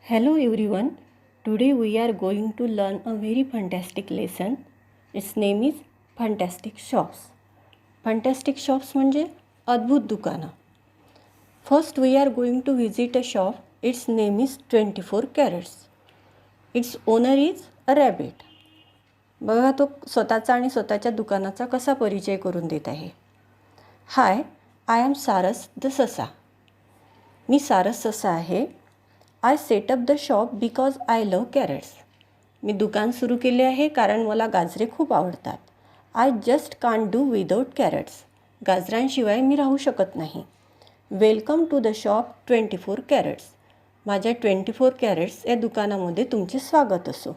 Hello everyone. Today we are going to learn a very fantastic lesson. Its name is Fantastic Shops. Fantastic shops म्हणजे अद्भुत दुकानं. First we are going to visit a shop. Its name is 24 carats. Its owner is a rabbit. बघा तो स्वतःचा आणि स्वतःच्या दुकानाचा कसा परिचय करून देत आहे. Hi, I am Saras the sasa. मी सारस ससा आहे. I set up the shop because I love carrots. मी दुकान सुरू केले आहे कारण मला गाजरे खूप आवडतात. I just can't do without carrots. गाजरांशिवाय मी राहू शकत नाही. Welcome to the shop 24 carrots. माझ्या 24 कॅरेट्स या दुकानामध्ये तुमचे स्वागत असो.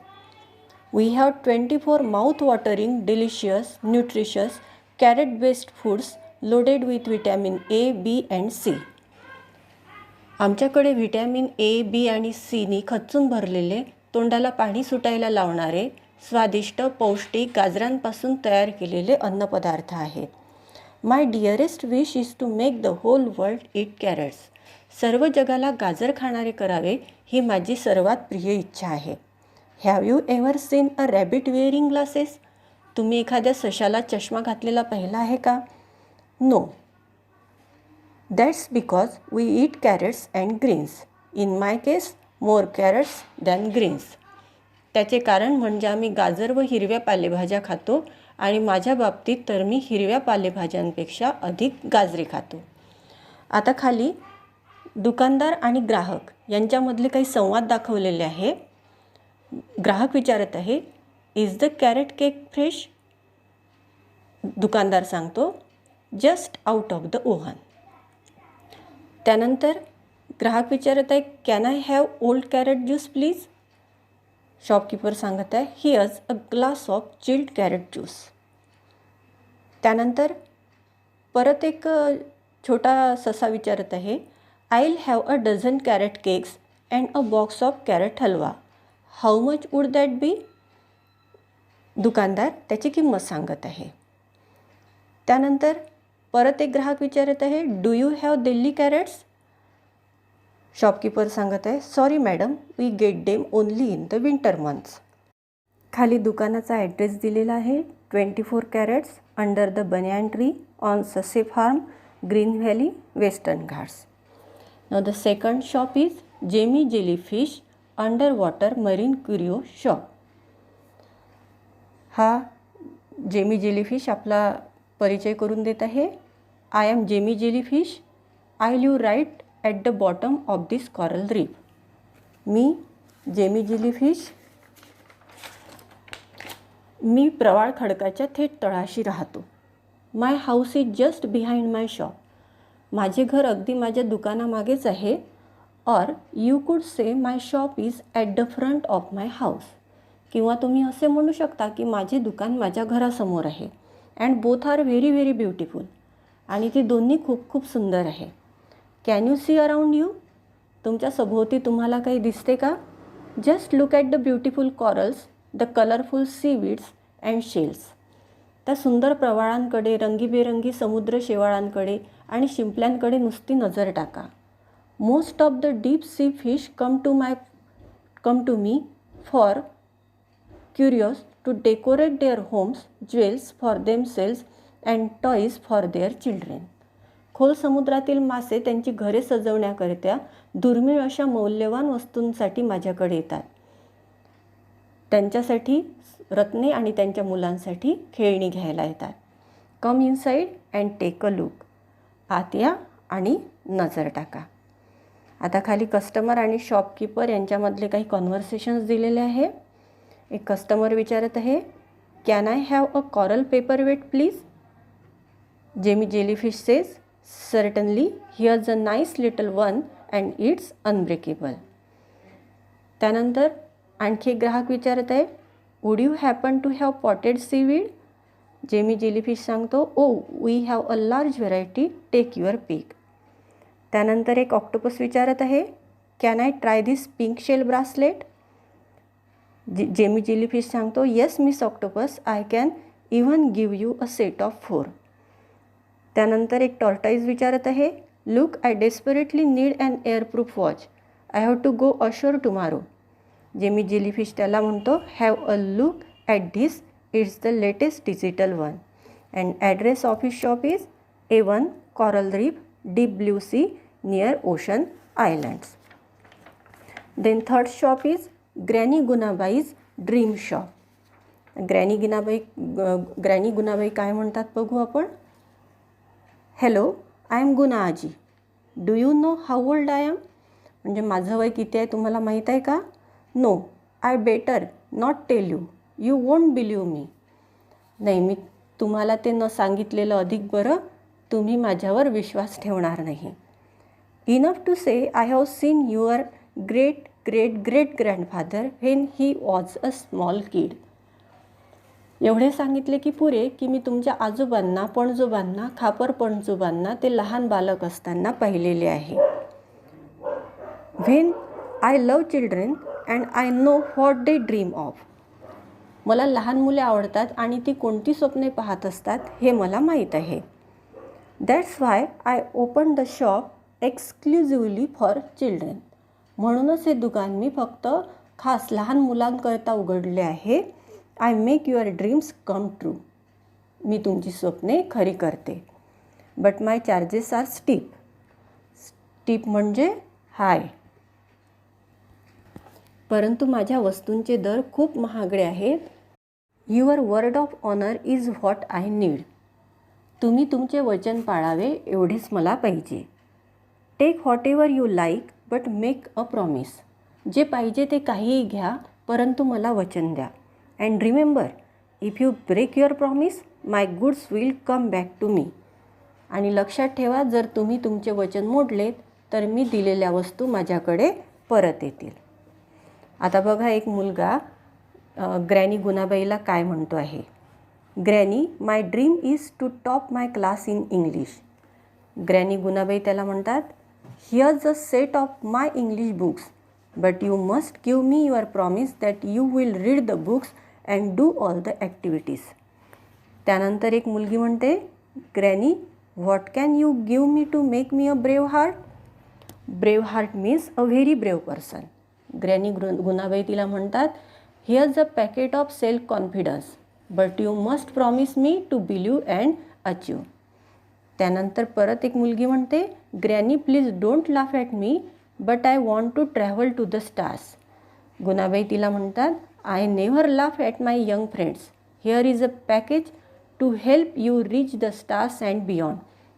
We have 24 mouth watering delicious nutritious carrot based foods loaded with vitamin A B and C. आमच्याकडे व्हिटॅमिन ए बी आणि सीनी खच्चून भरलेले तोंडाला पाणी सुटायला लावणारे स्वादिष्ट पौष्टिक गाजरांपासून तयार केलेले अन्नपदार्थ आहेत. My dearest wish is to make the whole world eat carrots. सर्व जगाला गाजर खाणारे करावे ही माझी सर्वात प्रिय इच्छा आहे. Have you ever seen a rabbit wearing glasses. तुम्ही एखाद्या सशाला चष्मा घातलेला पाहिला आहे का? No. That's because we eat carrots and greens. In my case, more carrots than greens. त्याचे कारण म्हणजे आम्ही गाजर व हिरव्या पालेभाज्या खातो आणि माझ्या बाबतीत तर मी हिरव्या पालेभाज्यांपेक्षा अधिक गाजरे खातो. आता खाली दुकानदार आणि ग्राहक यांच्यामधले काही संवाद दाखवलेले आहे. ग्राहक विचारत आहे, is the carrot cake fresh? दुकानदार सांगतो, just out of the oven. त्यानंतर ग्राहक विचारत आहे, can I have old carrot juice please? Shopkeeper सांगत आहे, here's a glass of chilled carrot juice. त्यानंतर परत एक छोटा ससा विचारत आहे, I will have a dozen carrot cakes and a box of carrot halwa. How much would that be? दुकानदार त्याची किंमत सांगत आहे. त्यानंतर परत एक ग्राहक विचारत आहे, do you have Delhi carrots? Shopkeeper सांगत आहे, sorry madam, we get them only in the winter months. खाली दुकानाचा ॲड्रेस दिलेला आहे. 24 carrots under the banyan tree on ससे farm green valley western Ghats. Now the second shop is Jamie Jellyfish under water marine curio shop. हा Jamie Jellyfish आपला परिचय करून देत आहे. I am Jamie Jellyfish. I live right at the bottom of this coral reef. मी Jamie jellyfish. मी प्रवाळ खडकाच्या थेट तळाशी राहतो. My house is just behind my shop. माझे घर अगदी माझ्या दुकानामागेच आहे. Or you could say my shop is at the front of my house. किंवा तुम्ही असे म्हणू शकता की माझे दुकान माझ्या घरासमोर आहे. And both are very very beautiful. आणि ती दोन्ही खूप खूप सुंदर आहे. Can you see around you? तुमच्या सभोवती तुम्हाला काही दिसते का? Just look at the beautiful corals, the colourful seaweeds and shells. त्या सुंदर प्रवाळांकडे, रंगीबेरंगी समुद्र शेवाळांकडे आणि शिंपल्यांकडे नुसती नजर टाका. Most of the deep sea fish come to me for curious to decorate their homes, jewels for damsels and toys for their children. खोल समुद्रातील मासे त्यांची घरे सजवण्याकरिता दुर्मिळ अशा मौल्यवान वस्तूंसाठी माझ्याकडे येतात. त्यांच्यासाठी रत्ने आणि त्यांच्या मुलांसाठी खेळणी घ्यायला येतात. Come inside and take a look. आत या आणि नजर टाका. आता खाली कस्टमर आणि शॉपकीपर यांच्यामधले काही कॉन्व्हर्सेशन्स दिलेले आहे. एक कस्टमर विचारत आहे, can I have a coral paperweight please? Jamie jellyfish says, certainly, here's a nice little one and it's unbreakable. त्यानंतर आणखी एक ग्राहक विचारत आहे, would you happen to have potted seaweed? Jamie jellyfish सांगतो, oh we have a large variety, take your pick. त्यानंतर एक octopus विचारत आहे, can I try this pink shell bracelet? Jamie jellyfish सांगतो, yes miss octopus, I can even give you a set of 4. त्यानंतर एक tortoise विचारत आहे, look, I desperately need an airproof watch. I have to go ashore tomorrow. Jamie jellyfish त्याला म्हणतो, have a look at this, it's the latest digital one. And address of his shop is A1 Coral Reef, Deep Blue Sea, near Ocean Islands. Then third shop is Granny Gunabai's Dream Shop. Granny Gunabai काय म्हणतात बघू आपण. Hello, I am Guna आजी. Do you know how old I am? म्हणजे माझं वय किती आहे तुम्हाला माहीत आहे का? No, I better not tell you, you won't believe me. नाही, मी तुम्हाला ते न सांगितलेलं अधिक बरं, तुम्ही माझ्यावर विश्वास ठेवणार नाही. Enough to say I have seen your great great great grandfather when he was a small kid. एवढे सांगितले की पुरे, की मी तुमच्या आजोबांना, पणजोबांना, खापर पणजोबांना ते लहान बालक असताना पाहिलेले आहे. When I love children and I know what they dream of. मला लहान मुले आवडतात आणि ती कोणती स्वप्ने पाहत असतात हे मला माहीत आहे. That's why I open the shop exclusively for children. म्हणूनच हे दुकान मी फक्त खास लहान मुलांकरता उघडले आहे. I make your dreams come true. मी तुमची स्वप्ने खरी करते. But my charges are steep. Steep म्हणजे हाय. परंतु माझ्या वस्तूंचे दर खूप महागडे आहेत. Your word of honour is what I need. तुम्ही तुमचे वचन पाळावे एवढेच मला पाहिजे. Take whatever you like but make a promise. जे पाहिजे ते काहीही घ्या, परंतु मला वचन द्या. And remember, if you break your promise my goods will come back to me. आणि लक्षात ठेवा, जर तुम्ही तुमचे वचन मोडलेत तर मी दिलेल्या वस्तू माझ्याकडे परत येतील. आता बघा, एक मुलगा ग्रॅनी गुणाबाईला काय म्हणतो आहे. Granny, my dream is to top my class in English. Granny Gunabai त्याला म्हणतात, here's a set of my English books, but you must give me your promise that you will read the books and do all the activities. त्यानंतर एक मुलगी म्हणते, granny, what can you give me to make me a brave heart? Brave heart means a very brave person. Granny Gunabai तिला म्हणतात, here's a packet of self confidence, but you must promise me to believe and achieve. त्यानंतर परत एक मुलगी म्हणते, granny please don't laugh at me, but I want to travel to the stars. Gunabai तिला म्हणतात, I never laugh at my young friends. Here is a package to help you reach the stars and beyond,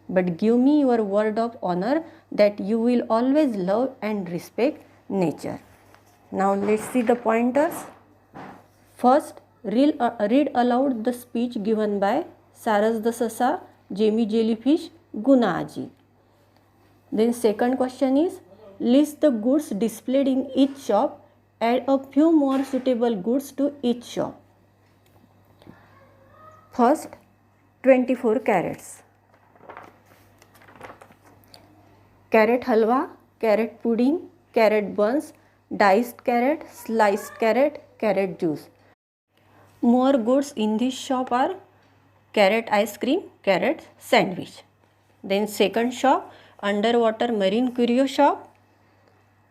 but give me your word of honour that you will always love and respect nature. Now let's see the pointers. First, read aloud the speech given by Saras the Sasa, Jamie Jellyfish, Guna Aji. Then second question is, list the goods displayed in each shop. Add a few more suitable goods to each shop. First, 24 carrots. Carrot halwa, carrot pudding, carrot buns, diced carrot, sliced carrot, carrot juice. More goods in this shop are carrot ice cream, carrot sandwich. Then second shop, underwater marine curio shop,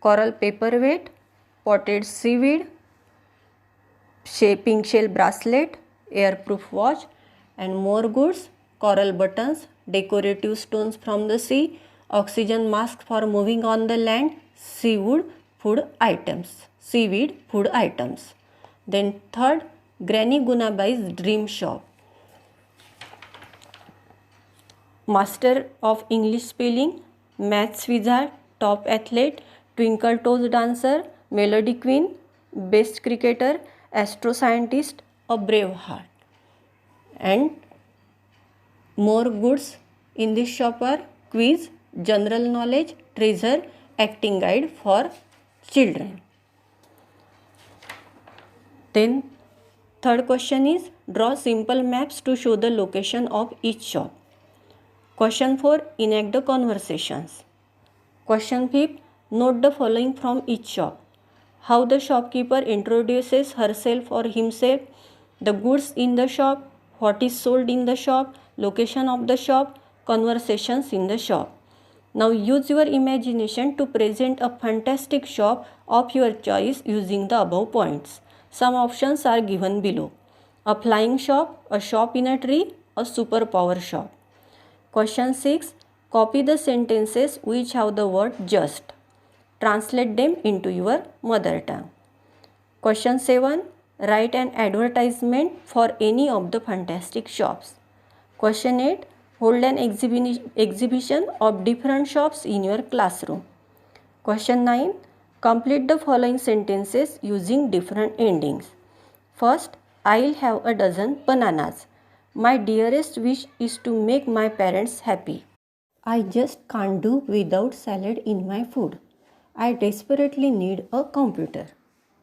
coral paperweight, potted seaweed, pink shell bracelet, airproof watch, and more goods, coral buttons, decorative stones from the sea, oxygen mask for moving on the land, seaweed food items. Then third, Granny Gunabai's Dream Shop. Master of English spelling, Maths wizard, top athlete, twinkle toes dancer, melody queen, best cricketer, astro scientist, a brave heart. And more goods in this shop are quiz, general knowledge, treasure, acting guide for children. Then third question is, draw simple maps to show the location of each shop. Question 4, enact the conversations. Question 5, note the following from each shop. How the shopkeeper introduces herself or himself, the goods in the shop, what is sold in the shop, location of the shop, conversations in the shop. Now use your imagination to present a fantastic shop of your choice using the above points. Some options are given below. A flying shop, a shop in a tree, a superpower shop. Question 6. Copy the sentences which have the word just. Translate them into your mother tongue. Question 7. Write an advertisement for any of the fantastic shops. Question 8. Hold an exhibition of different shops in your classroom. Question 9. Complete the following sentences using different endings. First, I'll have a dozen bananas. My dearest wish is to make my parents happy. I just can't do without salad in my food. I desperately need a computer.